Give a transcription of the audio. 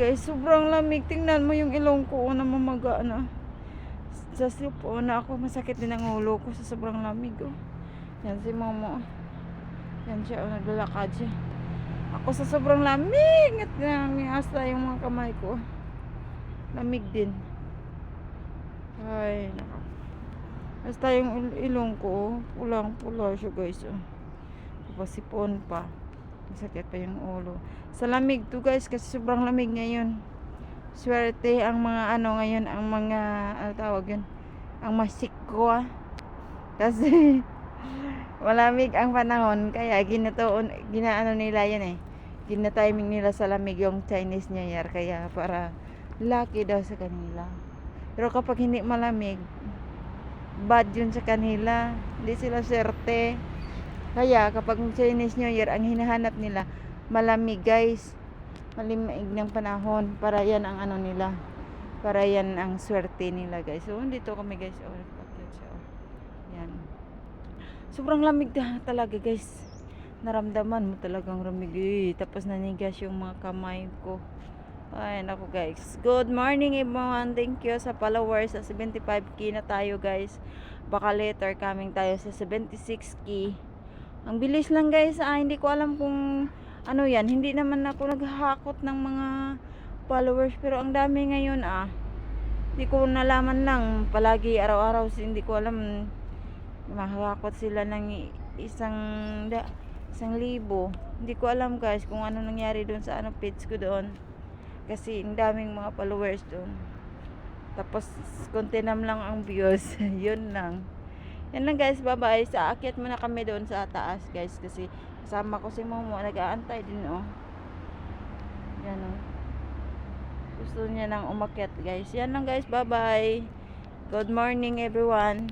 guys, sobrang lamig. Tingnan mo yung ilong ko na mamaga na. Sa sipo na ako, masakit din ang ulo ko sa sobrang lamig. Oh. Yan si Momo. Yan siya, naglalakad siya. Ako sa sobrang lamig at hasta yung mga kamay ko. Lamig din. Ay, naka. Basta yung ilong ko, pulang-pula siya guys. Oh. Tapos sipon pa. Masakit pa yung ulo. Sa lamig to guys, kasi sobrang lamig ngayon. Swerte ang mga ngayon, ang mga, tawag yun? Ang masikwa. Kasi, malamig ang panahon, kaya ginaano nila yan eh. Gina-timing nila sa lamig yung Chinese New Year, kaya para lucky daw sa kanila. Pero kapag hindi malamig, bad yun sa kanila. Hindi sila swerte. Kaya kapag Chinese New Year, ang hinahanap nila, malamig guys. Malimig ng panahon. Para yan ang nila. Para yan ang swerte nila guys. So, dito kami guys. Yan. Sobrang lamig talaga guys. Naramdaman mo talagang lamig. Tapos nanigas yung mga kamay ko. Ay, naku guys. Good morning everyone. Thank you sa followers. Sa 75k na tayo guys. Baka later coming tayo sa 76k. Ang bilis lang guys. Hindi ko alam kung ano yan. Hindi naman ako naghahakot ng mga followers. Pero ang dami ngayon Hindi ko nalaman lang. Palagi araw-araw. Hindi ko alam. Mahakot sila ng isang libo. Hindi ko alam guys kung ano nangyari doon sa page ko doon. Kasi ang daming mga followers doon. Tapos kontinam lang ang views. Yun lang. Yan lang guys, bye bye. Sa akyat muna kami doon sa taas guys. Kasi kasama ko si Momo. Nag-aantay din Yan Gusto niya nang umakyat guys. Yan lang guys, bye bye. Good morning everyone.